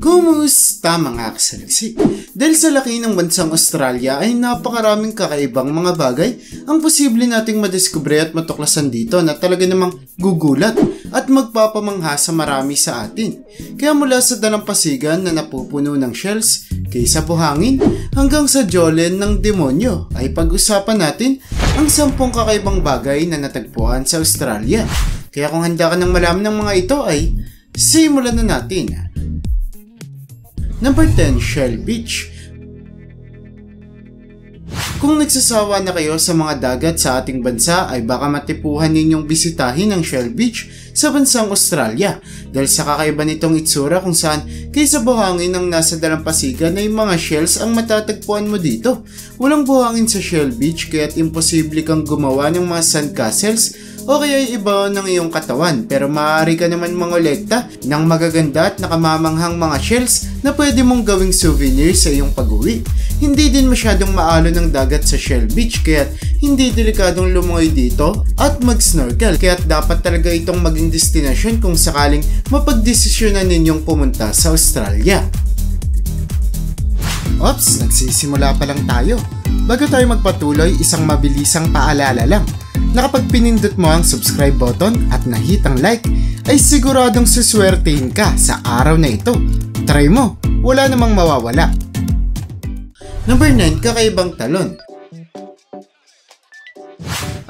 Kumusta mga kasalagsik? Dahil sa laki ng bansang Australia ay napakaraming kakaibang mga bagay ang posible nating madiskubre at matuklasan dito na talaga namang gugulat at magpapamangha sa marami sa atin. Kaya mula sa dalampasigan na napupuno ng shells, kaysa buhangin, hanggang sa jolen ng demonyo ay pag-usapan natin ang 10 kakaibang bagay na natagpuan sa Australia. Kaya kung handa ka nang malaman ng mga ito ay simulan na natin. Number 10, Shell Beach. Kung nagsasawa na kayo sa mga dagat sa ating bansa ay baka matipuhan ninyong bisitahin ang Shell Beach sa bansang Australia dahil sa kakaiba nitong itsura kung saan kaysa buhangin ng nasa dalampasigan ay mga shells ang matatagpuan mo dito. Walang buhangin sa Shell Beach kaya't imposible kang gumawa ng mga sandcastles o kaya iba ng iyong katawan pero maaari ka naman mangolekta ng magaganda at nakamamanghang mga shells na pwede mong gawing souvenir sa iyong pag-uwi. Hindi din masyadong maalon ng dagat sa Shell Beach kaya't hindi delikadong lumungoy dito at mag-snorkel kaya't dapat talaga itong maging destinasyon kung sakaling mapagdesisyonan ninyong pumunta sa Australia. Ops, nagsisimula pa lang tayo. Bago tayo magpatuloy, isang mabilisang paalala lang. Na kapag pinindot mo ang subscribe button at nahit ang like, ay siguradong suswertehin ka sa araw na ito. Try mo, wala namang mawawala. Number 9, kakaibang talon.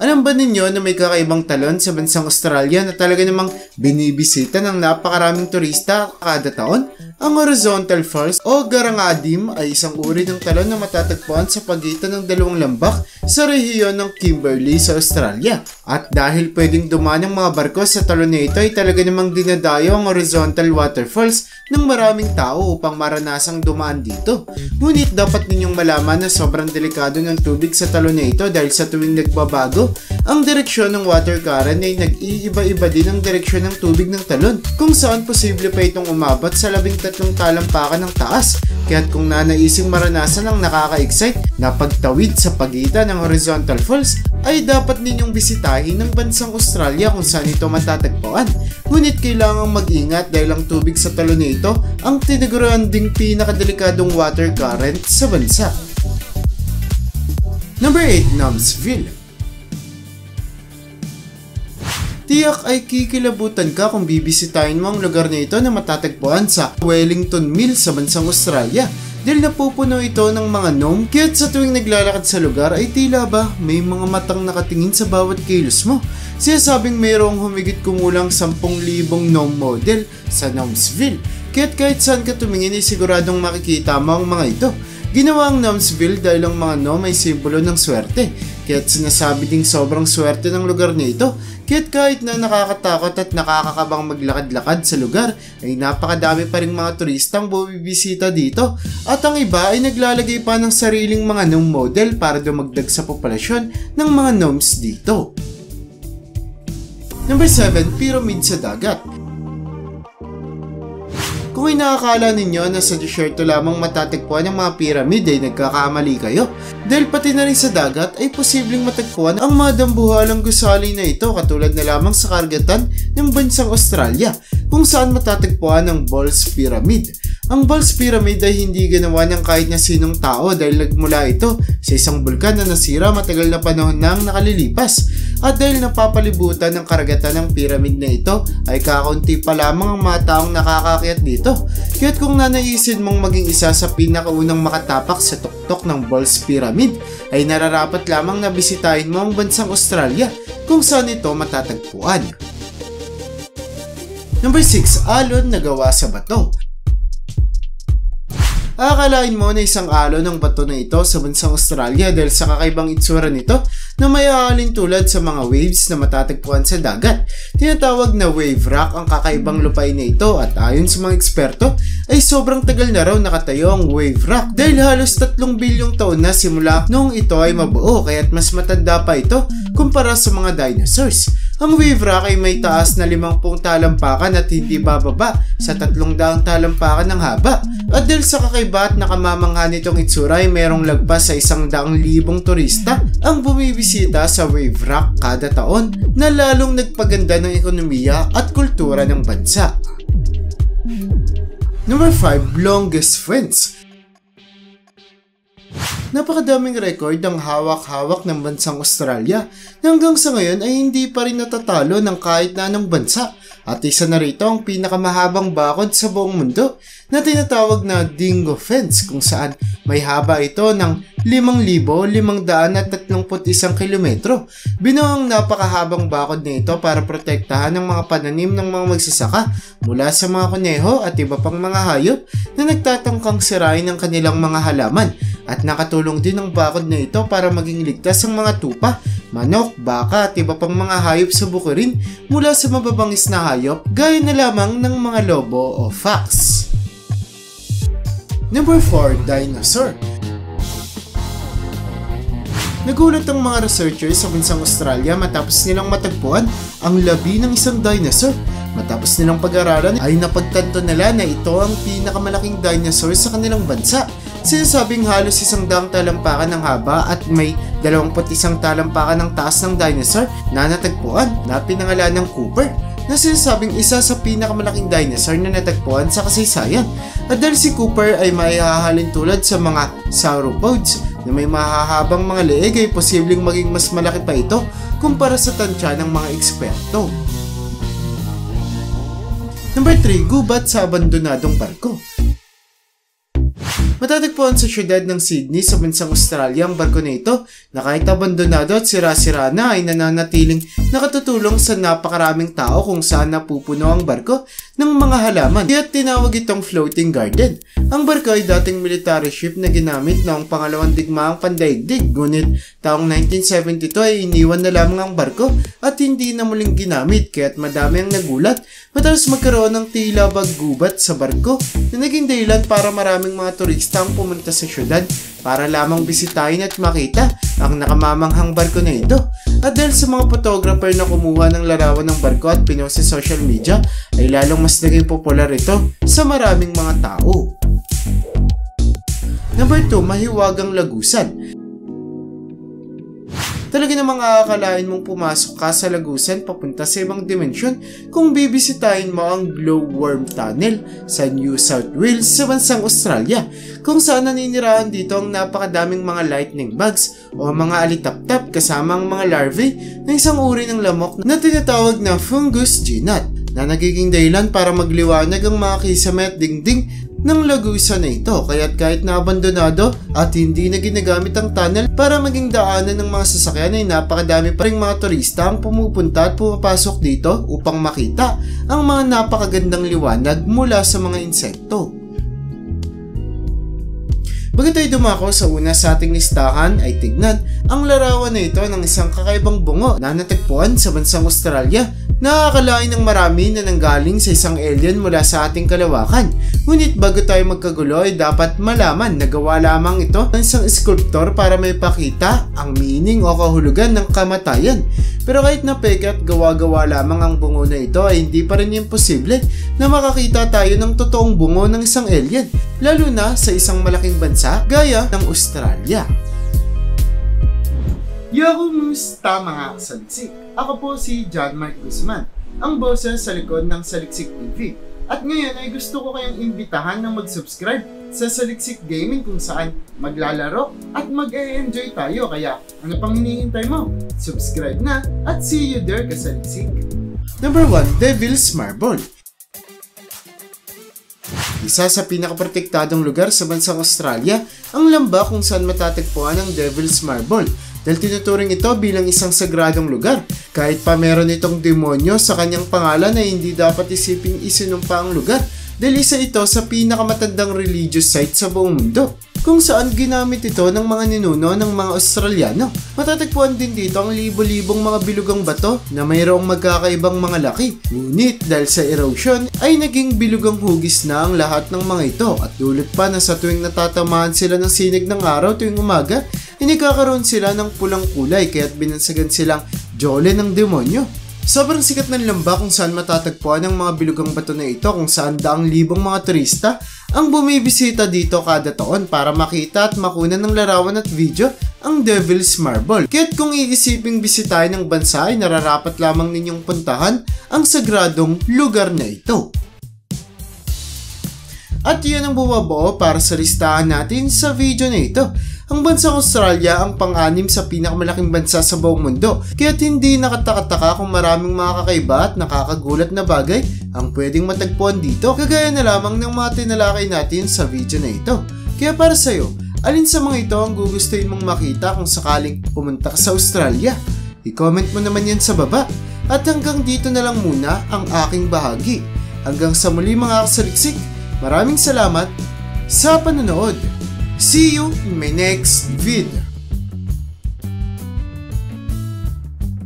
Alam ba ninyo na may kakaibang talon sa bansang Australia na talaga namang binibisita ng napakaraming turista kada taon? Ang Horizontal Falls o Garangadim ay isang uri ng talon na matatagpuan sa pagitan ng dalawang lambak sa rehiyon ng Kimberley sa Australia. At dahil pwedeng dumaan ng mga barko sa talon na ito ay talaga namang dinadayo ang Horizontal Waterfalls ng maraming tao upang maranasang dumaan dito. Ngunit dapat ninyong malaman na sobrang delikado ng tubig sa talon na ito dahil sa tuwing nagbabago ang direksyon ng water current ay nag-iiba-iba din ang direksyon ng tubig ng talon kung saan posible pa itong umabot sa 13 talampakan ng taas. Kaya't kung nanaising maranasan ang nakaka-excite na pagtawid sa pagitan ng Horizontal Falls ay dapat ninyong bisitahin ng bansang Australia kung saan ito matatagpuan. Ngunit kailangang mag-ingat dahil ang tubig sa talon na ito ang tiniguruan ding pinakadelikadong water current sa bansa. Number 8, Nomsville. Tiyak ay kikilabutan ka kung bibisitahin mo ang lugar na ito na matatagpuan sa Wellington Mill sa bansang Australia dahil napupuno ito ng mga gnome kaya't sa tuwing naglalakad sa lugar ay tila ba may mga matang nakatingin sa bawat kilos mo. Sinasabing mayroong humigit kumulang 10,000 gnome model sa Nomsville kaya't kahit saan ka tumingin ay siguradong makikita mo ang mga ito. Ginawa ang Nomsville dahil ang mga gnome ay simbolo ng swerte kaya't sinasabi ding sobrang swerte ng lugar na ito. Kaya't kahit na nakakatakot at nakakakabang maglakad-lakad sa lugar ay napakadami pa ring mga turistang bumibisita dito at ang iba ay naglalagay pa ng sariling mga gnome model para dumagdag sa populasyon ng mga gnomes dito. Number 7, Pyramid sa dagat. Kung inakakala ninyo na sa desierto lamang matatagpuan ang mga pyramid ay nagkakamali kayo dahil pati na rin sa dagat ay posibleng matagpuan ang mga dambuhalang gusali na ito katulad na lamang sa karagatan ng bansang Australia kung saan matatagpuan ang Ball's Pyramid. Ang Ball's Pyramid ay hindi ginawa ng kahit na sinong tao dahil nagmula ito sa isang bulkan na nasira matagal na panahon nang nakalilipas. At dahil napapalibutan ng karagatan ng pyramid na ito ay kakaunti pa lamang ang mga taong nakakakyat dito. Kaya't kung nanaisin mong maging isa sa pinakaunang makatapak sa tuktok ng Ball's Pyramid ay nararapat lamang na bisitahin mo ang bansang Australia kung saan ito matatagpuan. Number 6, alon na gawa sa bato. Akalain mo na isang alon ng bato na ito sa bansang Australia dahil sa kakaibang itsura nito na may aalin tulad sa mga waves na matatagpuan sa dagat. Tinatawag na wave rock ang kakaibang lupain na ito at ayon sa mga eksperto ay sobrang tagal na raw nakatayo ang wave rock dahil halos 3 bilyong taon na simula noong ito ay mabuo kaya't mas matanda pa ito kumpara sa mga dinosaurs. Ang wave rock ay may taas na 50 talampakan at hindi bababa sa 300 talampakan ng haba. At dahil sa kakaiba at nakamamangha nitong itsura ay merong lagpas sa 100,000 turista ang bumibisita sa wave rock kada taon na lalong nagpaganda ng ekonomiya at kultura ng bansa. Number 5, longest fence. Napakadaming record ang hawak-hawak ng bansang Australia na hanggang sa ngayon ay hindi pa rin natatalo ng kahit na anong bansa. At isa na rito ang pinakamahabang bakod sa buong mundo na tinatawag na Dingo Fence, kung saan may haba ito ng 5,531 kilometro. Binuo ang napakahabang bakod na ito para protektahan ang mga pananim ng mga magsasaka mula sa mga kuneho at iba pang mga hayop na nagtatangkang sirain ang kanilang mga halaman. At nakatulong din ang bakod na ito para maging ligtas ang mga tupa, manok, baka at iba pang mga hayop sa bukirin mula sa mababangis na hayop gaya na lamang ng mga lobo o fox. Number 4, dinosaur. Nagulat ang mga researchers sa bansang Australia matapos nilang matagpuan ang labi ng isang dinosaur. Matapos nilang pag-aralan ay napagtanto nila na ito ang pinakamalaking dinosaur sa kanilang bansa. Sinasabing halos 100 talampakan ng haba at may 21 talampakan ng taas ng dinosaur na natagpuan na pinangalan ng Cooper, na sinasabing isa sa pinakamalaking dinosaur na natagpuan sa kasaysayan. At dahil si Cooper ay maihahalin tulad sa mga sauropods na may mahahabang mga leeg, ay posibleng maging mas malaki pa ito kumpara sa tansya ng mga eksperto. Number 3, gubat sa abandonadong barko. Matatagpuan sa syudad ng Sydney sa bansang Australia ang barko na ito na kahit abandonado at sira-sira na ay nananatiling nakatutulong sa napakaraming tao kung saan napupuno ang barko ng mga halaman. Kaya tinawag itong floating garden. Ang barko ay dating military ship na ginamit noong pangalawang digmaang pandaigdig, ngunit taong 1972 ay iniwan na lamang ang barko at hindi na muling ginamit, kaya't madami ang nagulat matapos magkaroon ng tila gubat sa barko na naging dahilan para maraming mga turista ang pumunta sa syudad para lamang bisitahin at makita ang nakamamanghang barko na ito. At dahil sa mga photographer na kumuha ng larawan ng barko at pinost sa social media, ay lalong mas naging popular ito sa maraming mga tao. Number 2, mahiwagang lagusan. Talaga namang aakalain mong pumasok ka sa lagusan papunta sa ibang dimensyon kung bibisitahin mo ang Glowworm Tunnel sa New South Wales sa bansang Australia, kung saan naninirahan dito ang napakadaming mga lightning bugs o mga alitaptap kasama ang mga larvae ng isang uri ng lamok na tinatawag na Fungus gnat, na nagiging dahilan para magliwanag ang mga kisame at dingding ng lagusan na ito. Kaya't kahit na abandonado at hindi na ginagamit ang tunnel para maging daanan ng mga sasakyan, ay napakadami pa ring mga turista ang pumupunta at pumapasok dito upang makita ang mga napakagandang liwanag mula sa mga insekto. Bago tayo dumako sa una sa ating listahan, ay tignan ang larawan na ito ng isang kakaibang bungo na natagpuan sa bansang Australia. Nakakalain ng marami na nanggaling sa isang alien mula sa ating kalawakan. Ngunit bago tayo magkagulo, ay dapat malaman na gawa lamang ito ng isang sculptor para may pakita ang meaning o kahulugan ng kamatayan. Pero kahit na peke at gawa-gawa lamang ang bungo na ito, ay hindi pa rin imposible na makakita tayo ng totoong bungo ng isang alien, lalo na sa isang malaking bansa gaya ng Australia. Kumusta mga kasaliksik? Ako po si John Mark Guzman, ang boses sa likod ng Saliksik TV. At ngayon ay gusto ko kayong imbitahan na mag-subscribe sa Saliksik Gaming, kung saan maglalaro at mag-e-enjoy tayo. Kaya ano pang hinihintay mo? Subscribe na at see you there, kasaliksik! Number 1, Devil's Marble. Isa sa pinakaprotektadong lugar sa bansang Australia ang lamba kung saan matatagpuan ang Devil's Marble, dahil tinuturing ito bilang isang sagradong lugar. Kahit pa meron itong demonyo sa kanyang pangalan, ay hindi dapat isiping isinumpa ang lugar, dahil isa ito sa pinakamatandang religious site sa buong mundo, kung saan ginamit ito ng mga ninuno ng mga Australiano. Matatagpuan din dito ang libo-libong mga bilugang bato na mayroong magkakaibang mga laki. Ngunit dahil sa erosion, ay naging bilugang hugis na ang lahat ng mga ito, at dulot pa na sa tuwing natatamaan sila ng sinig ng araw tuwing umaga, nagkakaroon sila ng pulang kulay, kaya't binansagan silang Jole ng demonyo. Sobrang sikat ng lamba kung saan matatagpuan ang mga bilugang bato na ito, kung saan daang libong mga turista ang bumibisita dito kada taon para makita at makunan ng larawan at video ang Devil's Marble. Kaya't kung iisiping bisitahin ng bansa, ay nararapat lamang ninyong puntahan ang sagradong lugar na ito. At yun ang bumabuo para sa listahan natin sa video na ito. Ang bansang Australia ang pang-anim sa pinakamalaking bansa sa buong mundo, kaya't hindi nakataka-taka kung maraming mga kakaiba at nakakagulat na bagay ang pwedeng matagpuan dito, kagaya na lamang ng mga tinalakay natin sa video na ito. Kaya para sa'yo, alin sa mga ito ang gugustuhin mong makita kung sakaling pumunta ka sa Australia? I-comment mo naman yan sa baba. At hanggang dito na lang muna ang aking bahagi. Hanggang sa muli mga kasaliksik, maraming salamat sa panonood. See you in my next video.